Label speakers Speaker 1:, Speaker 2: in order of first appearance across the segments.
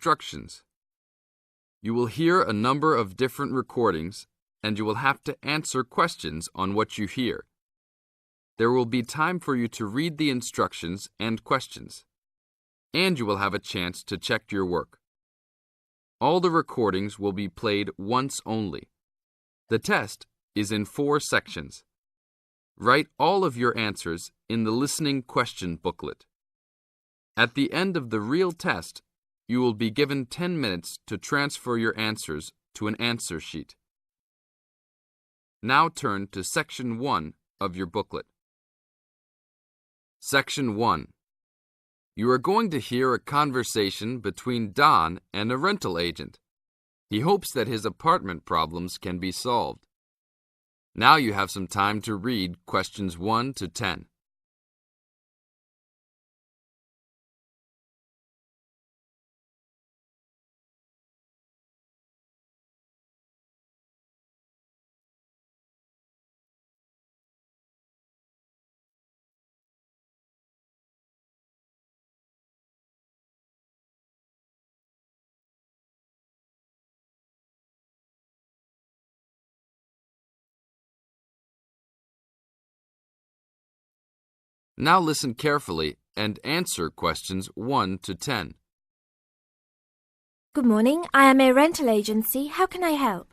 Speaker 1: instructions. You will hear a number of different recordings, and you will have to answer questions on what you hear. There will be time for you to read the instructions and questions, and you will have a chance to check your work. All the recordings will be played once only. The test is in 4 sections. Write all of your answers in the listening question booklet. At the end of the real test, you will be given 10 minutes to transfer your answers to an answer sheet. Now turn to Section 1 of your booklet. Section 1. You are going to hear a conversation between Don and a rental agent. He hopes that his apartment problems can be solved. Now you have some time to read questions 1 to 10. Now listen carefully and answer questions 1 to 10.
Speaker 2: Good morning. I am a rental agency. How can I help?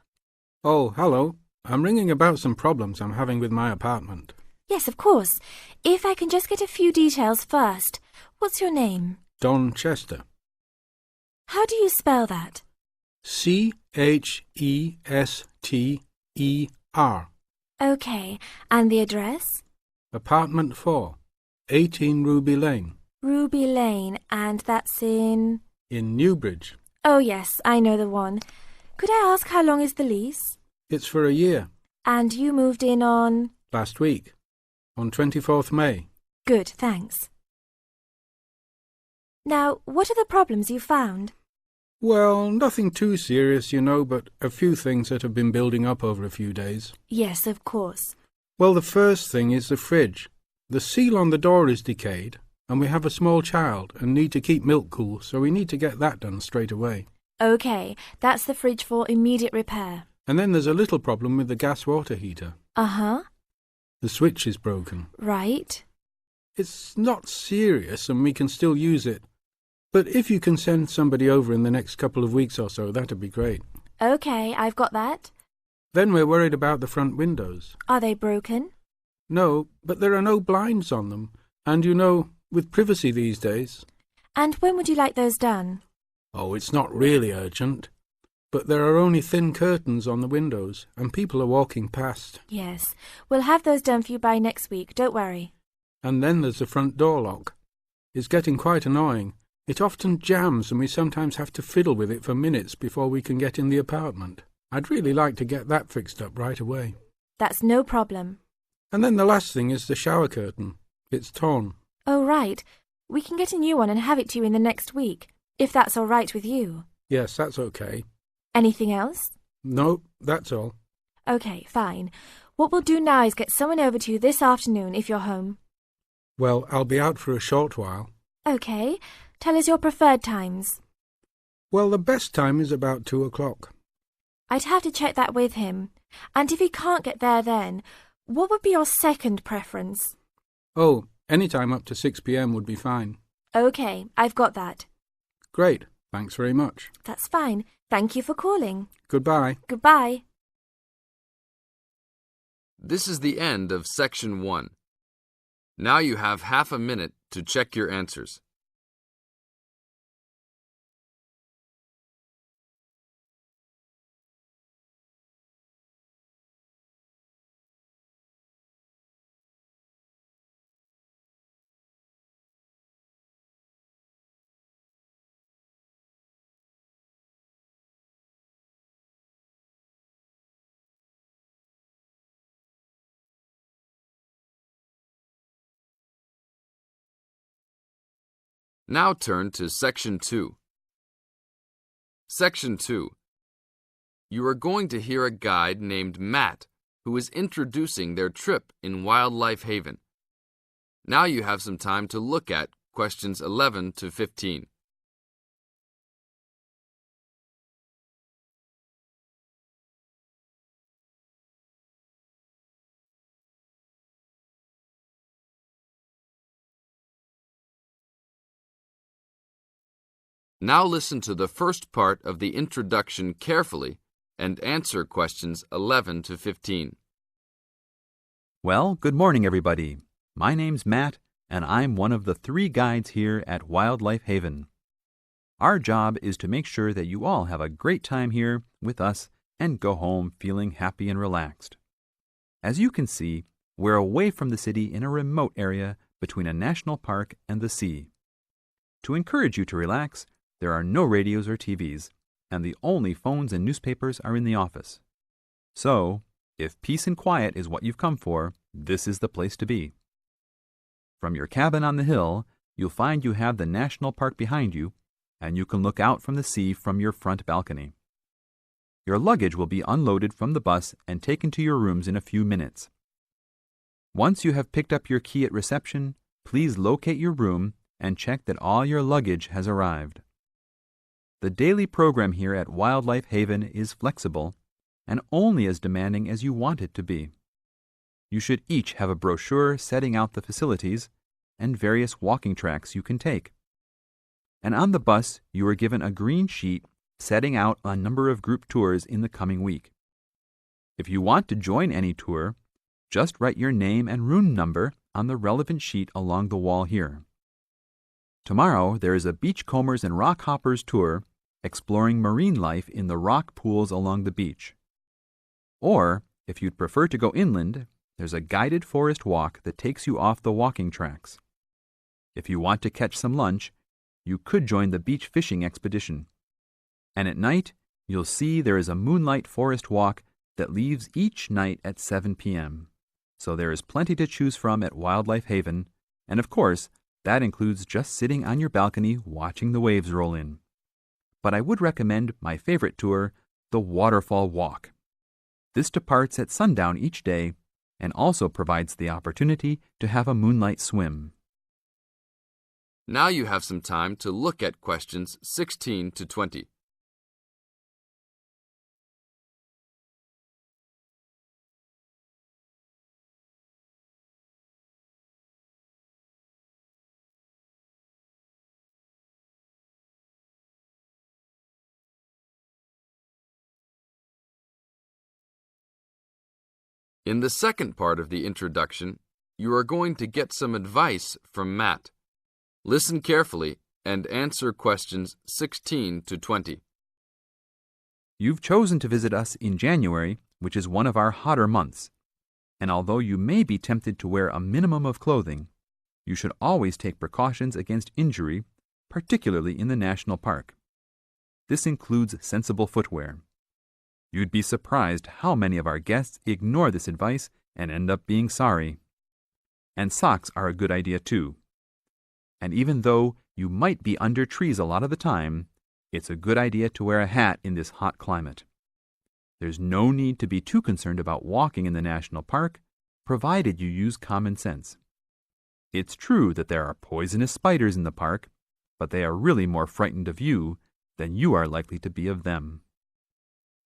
Speaker 3: Oh, hello. I'm ringing about some problems I'm having with my apartment.
Speaker 2: Yes, of course. If I can just get a few details first. What's your name?
Speaker 3: Don Chester.
Speaker 2: How do you spell that?
Speaker 3: Chester.
Speaker 2: Okay. And the address?
Speaker 3: Apartment 4, 18 Ruby Lane.
Speaker 2: Ruby Lane, and that's in...
Speaker 3: In Newbridge.
Speaker 2: Oh, yes, I know the one. Could I ask how long is the lease?
Speaker 3: It's for a year.
Speaker 2: And you moved in on...
Speaker 3: Last week, on 24th May.
Speaker 2: Good, thanks. Now, what are the problems you found?
Speaker 3: Well, nothing too serious, you know, but a few things that have been building up over a few days.
Speaker 2: Yes, of course.
Speaker 3: Well, the first thing is the fridge. The seal on the door is decayed, and we have a small child and need to keep milk cool, so we need to get that done straight away.
Speaker 2: Okay, that's the fridge for immediate repair.
Speaker 3: And then there's a little problem with the gas water heater.
Speaker 2: Uh-huh.
Speaker 3: The switch is broken.
Speaker 2: Right.
Speaker 3: It's not serious and we can still use it. But if you can send somebody over in the next couple of weeks or so, that'd be great.
Speaker 2: Okay, I've got that.
Speaker 3: Then we're worried about the front windows.
Speaker 2: Are they broken?
Speaker 3: No, but there are no blinds on them. And you know, with privacy these days.
Speaker 2: And when would you like those done?
Speaker 3: Oh, it's not really urgent. But there are only thin curtains on the windows, and people are walking past.
Speaker 2: Yes, we'll have those done for you by next week, don't worry.
Speaker 3: And then there's the front door lock. It's getting quite annoying. It often jams and we sometimes have to fiddle with it for minutes before we can get in the apartment. I'd really like to get that fixed up right away.
Speaker 2: That's no problem.
Speaker 3: And then the last thing is the shower curtain. It's torn.
Speaker 2: Oh, right. We can get a new one and have it to you in the next week, if that's all right with you.
Speaker 3: Yes, that's okay.
Speaker 2: Anything else?
Speaker 3: No, that's all.
Speaker 2: Okay, fine. What we'll do now is get someone over to you this afternoon if you're home.
Speaker 3: Well, I'll be out for a short while.
Speaker 2: Okay. Tell us your preferred times.
Speaker 3: Well, the best time is about 2 o'clock.
Speaker 2: I'd have to check that with him. And if he can't get there then, what would be your second preference?
Speaker 3: Oh, any time up to 6 p.m. would be fine.
Speaker 2: Okay, I've got that.
Speaker 3: Great. Thanks very much.
Speaker 2: That's fine. Thank you for calling.
Speaker 3: Goodbye.
Speaker 2: Goodbye.
Speaker 1: This is the end of Section 1. Now you have half a minute to check your answers. Now turn to Section 2. Section 2. You are going to hear a guide named Matt who is introducing their trip in Wildlife Haven. Now you have some time to look at questions 11 to 15. Now listen to the first part of the introduction carefully and answer questions 11 to 15.
Speaker 4: Well, good morning, everybody. My name's Matt, and I'm one of the 3 guides here at Wildlife Haven. Our job is to make sure that you all have a great time here with us and go home feeling happy and relaxed. As you can see, we're away from the city in a remote area between a national park and the sea. To encourage you to relax, there are no radios or TVs, and the only phones and newspapers are in the office. So, if peace and quiet is what you've come for, this is the place to be. From your cabin on the hill, you'll find you have the national park behind you, and you can look out from the sea from your front balcony. Your luggage will be unloaded from the bus and taken to your rooms in a few minutes. Once you have picked up your key at reception, please locate your room and check that all your luggage has arrived. The daily program here at Wildlife Haven is flexible and only as demanding as you want it to be. You should each have a brochure setting out the facilities and various walking tracks you can take. And on the bus, you are given a green sheet setting out a number of group tours in the coming week. If you want to join any tour, just write your name and room number on the relevant sheet along the wall here. Tomorrow, there is a beachcombers and rock hoppers tour exploring marine life in the rock pools along the beach. Or, if you'd prefer to go inland, there's a guided forest walk that takes you off the walking tracks. If you want to catch some lunch, you could join the beach fishing expedition. And at night, you'll see there is a moonlight forest walk that leaves each night at 7 p.m. So there is plenty to choose from at Wildlife Haven, and of course, that includes just sitting on your balcony watching the waves roll in. But I would recommend my favorite tour, the Waterfall Walk. This departs at sundown each day and also provides the opportunity to have a moonlight swim.
Speaker 1: Now you have some time to look at questions 16 to 20. In the second part of the introduction, you are going to get some advice from Matt. Listen carefully and answer questions 16 to 20.
Speaker 4: You've chosen to visit us in January, which is one of our hotter months. And although you may be tempted to wear a minimum of clothing, you should always take precautions against injury, particularly in the national park. This includes sensible footwear. You'd be surprised how many of our guests ignore this advice and end up being sorry. And socks are a good idea too. And even though you might be under trees a lot of the time, it's a good idea to wear a hat in this hot climate. There's no need to be too concerned about walking in the national park, provided you use common sense. It's true that there are poisonous spiders in the park, but they are really more frightened of you than you are likely to be of them.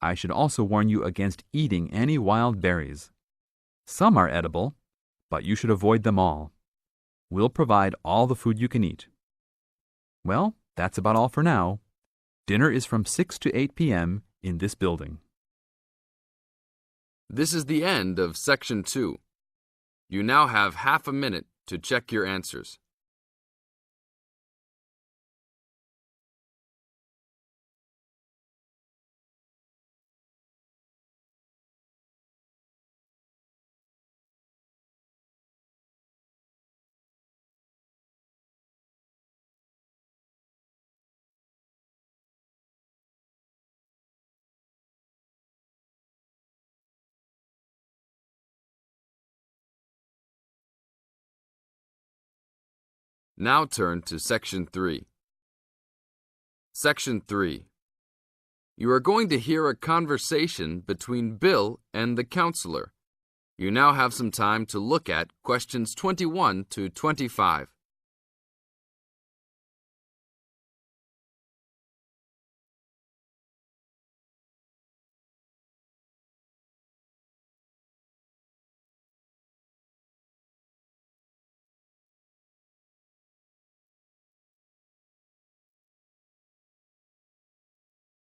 Speaker 4: I should also warn you against eating any wild berries. Some are edible, but you should avoid them all. We'll provide all the food you can eat. Well, that's about all for now. Dinner is from 6 to 8 p.m. in this building.
Speaker 1: This is the end of Section 2. You now have half a minute to check your answers. Now turn to Section 3. Section 3. You are going to hear a conversation between Bill and the counselor. You now have some time to look at questions 21 to 25.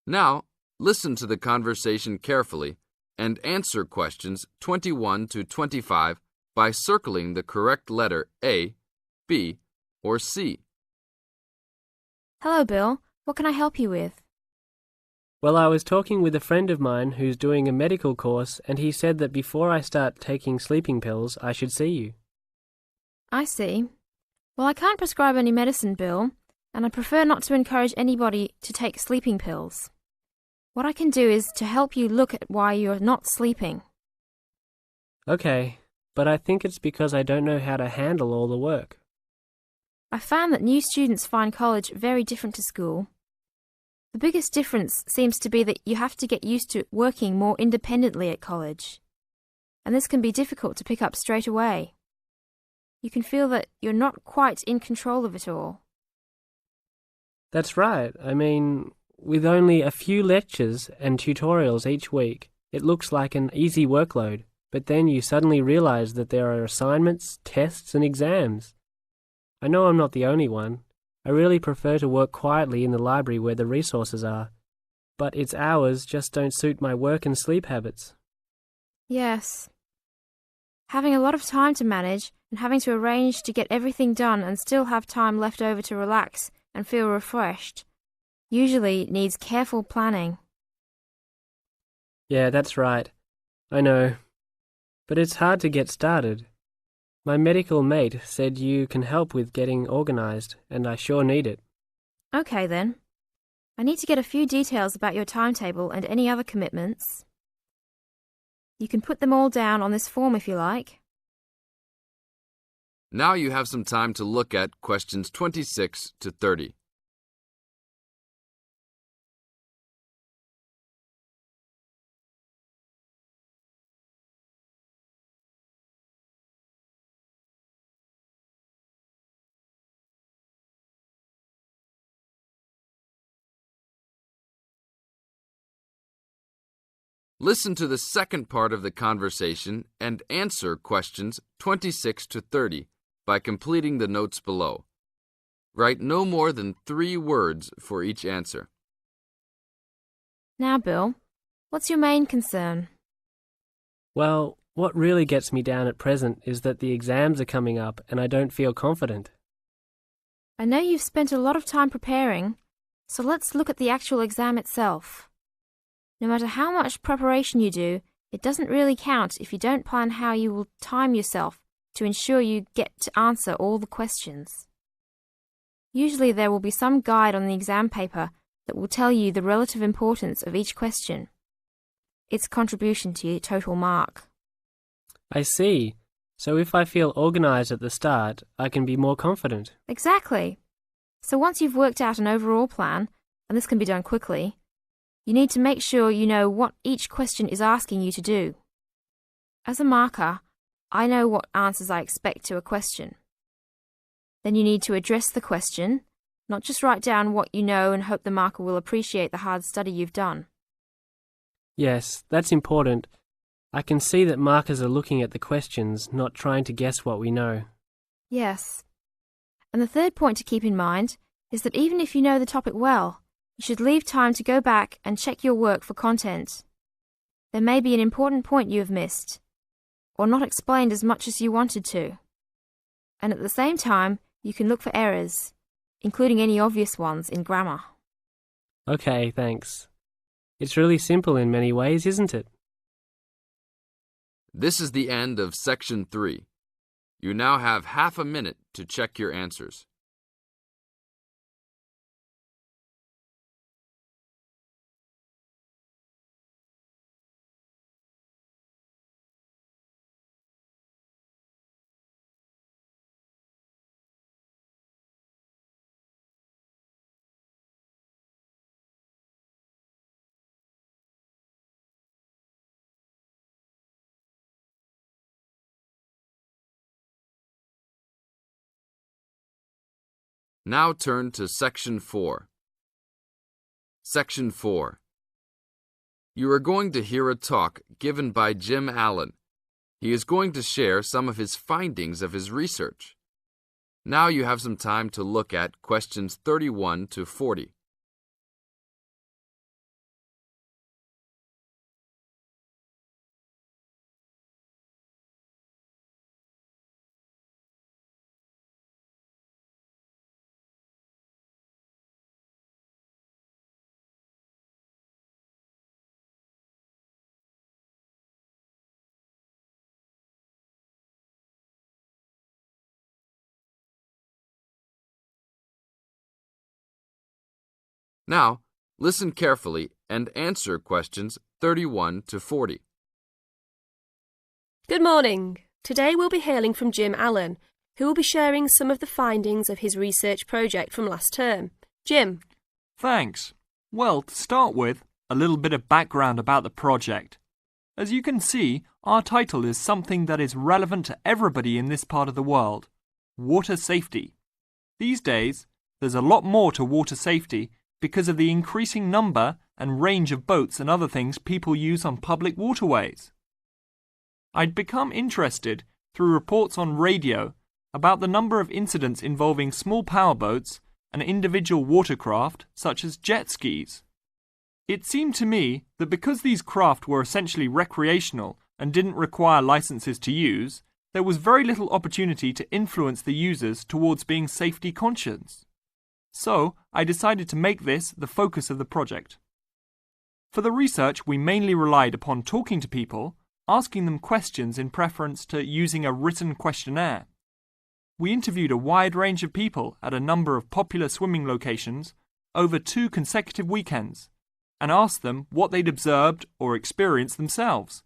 Speaker 1: Now, listen to the conversation carefully and answer questions 21 to 25 by circling the correct letter A, B, or C.
Speaker 2: Hello, Bill. What can I help you with?
Speaker 5: Well, I was talking with a friend of mine who's doing a medical course, and he said that before I start taking sleeping pills, I should see you.
Speaker 2: I see. Well, I can't prescribe any medicine, Bill, and I prefer not to encourage anybody to take sleeping pills. What I can do is to help you look at why you're not sleeping.
Speaker 5: Okay, but I think it's because I don't know how to handle all the work.
Speaker 2: I found that new students find college very different to school. The biggest difference seems to be that you have to get used to working more independently at college. And this can be difficult to pick up straight away. You can feel that you're not quite in control of it all.
Speaker 5: That's right. I mean, with only a few lectures and tutorials each week, it looks like an easy workload, but then you suddenly realize that there are assignments, tests, and exams. I know I'm not the only one. I really prefer to work quietly in the library where the resources are, but its hours just don't suit my work and sleep habits.
Speaker 2: Yes. Having a lot of time to manage and having to arrange to get everything done and still have time left over to relax and feel refreshed usually needs careful planning.
Speaker 5: Yeah, that's right. I know. But it's hard to get started. My medical mate said you can help with getting organized, and I sure need it.
Speaker 2: Okay then. I need to get a few details about your timetable and any other commitments. You can put them all down on this form if you like.
Speaker 1: Now you have some time to look at questions 26 to 30. Listen to the second part of the conversation and answer questions 26 to 30 by completing the notes below. Write no more than 3 words for each answer.
Speaker 2: Now, Bill, what's your main concern?
Speaker 5: Well, what really gets me down at present is that the exams are coming up and I don't feel confident.
Speaker 2: I know you've spent a lot of time preparing, so let's look at the actual exam itself. No matter how much preparation you do, it doesn't really count if you don't plan how you will time yourself to ensure you get to answer all the questions. Usually there will be some guide on the exam paper that will tell you the relative importance of each question, its contribution to your total mark.
Speaker 5: I see. So if I feel organized at the start, I can be more confident.
Speaker 2: Exactly. So once you've worked out an overall plan, and this can be done quickly, you need to make sure you know what each question is asking you to do. As a marker, I know what answers I expect to a question. Then you need to address the question, not just write down what you know and hope the marker will appreciate the hard study you've done.
Speaker 5: Yes, that's important. I can see that markers are looking at the questions, not trying to guess what we know.
Speaker 2: Yes. And the third point to keep in mind is that even if you know the topic well, you should leave time to go back and check your work for content. There may be an important point you have missed, or not explained as much as you wanted to. And at the same time, you can look for errors, including any obvious ones in grammar.
Speaker 5: Okay, thanks. It's really simple in many ways, isn't it?
Speaker 1: This is the end of Section 3. You now have half a minute to check your answers. Now turn to Section 4. Section 4. You are going to hear a talk given by Jim Allen. He is going to share some of his findings of his research. Now you have some time to look at questions 31 to 40. Now, listen carefully and answer questions 31 to 40.
Speaker 6: Good morning. Today we'll be hearing from Jim Allen, who will be sharing some of the findings of his research project from last term. Jim.
Speaker 7: Thanks. Well, to start with, a little bit of background about the project. As you can see, our title is something that is relevant to everybody in this part of the world: water safety. These days, there's a lot more to water safety because of the increasing number and range of boats and other things people use on public waterways. I'd become interested through reports on radio about the number of incidents involving small powerboats and individual watercraft such as jet skis. It seemed to me that because these craft were essentially recreational and didn't require licenses to use, there was very little opportunity to influence the users towards being safety conscious. So, I decided to make this the focus of the project. For the research, we mainly relied upon talking to people, asking them questions in preference to using a written questionnaire. We interviewed a wide range of people at a number of popular swimming locations over 2 consecutive weekends and asked them what they'd observed or experienced themselves.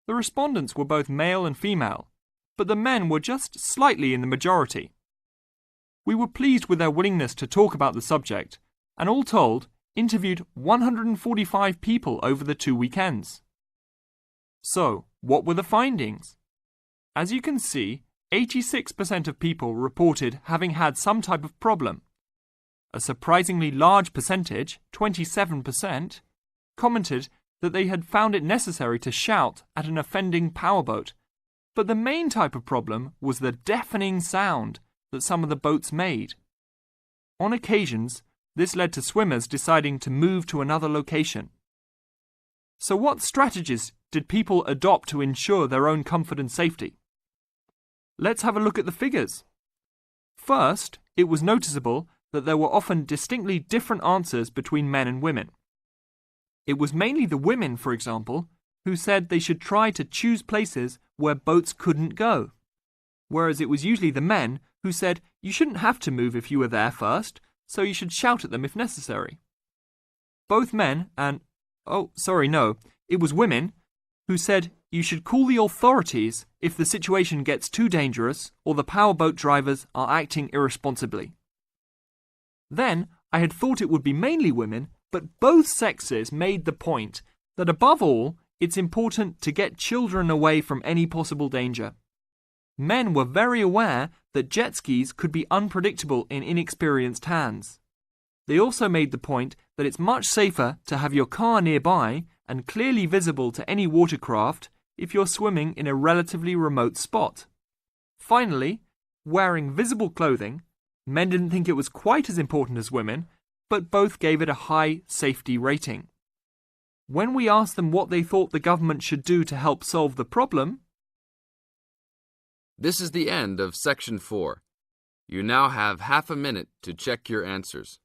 Speaker 7: The respondents were both male and female, but the men were just slightly in the majority. We were pleased with their willingness to talk about the subject, and all told, interviewed 145 people over the 2 weekends. So, what were the findings? As you can see, 86% of people reported having had some type of problem. A surprisingly large percentage, 27%, commented that they had found it necessary to shout at an offending powerboat, but the main type of problem was the deafening sound that some of the boats made. On occasions, this led to swimmers deciding to move to another location. So what strategies did people adopt to ensure their own comfort and safety? Let's have a look at the figures. First, it was noticeable that there were often distinctly different answers between men and women. It was mainly the women, for example, who said they should try to choose places where boats couldn't go, whereas it was usually the men who said you shouldn't have to move if you were there first, so you should shout at them if necessary. Both men and, it was women who said you should call the authorities if the situation gets too dangerous or the powerboat drivers are acting irresponsibly. Then, I had thought it would be mainly women, but both sexes made the point that above all, it's important to get children away from any possible danger. Men were very aware that jet skis could be unpredictable in inexperienced hands. They also made the point that it's much safer to have your car nearby and clearly visible to any watercraft if you're swimming in a relatively remote spot. Finally, wearing visible clothing, men didn't think it was quite as important as women, but both gave it a high safety rating. When we asked them what they thought the government should do to help solve the problem.
Speaker 1: This is the end of Section 4. You now have half a minute to check your answers.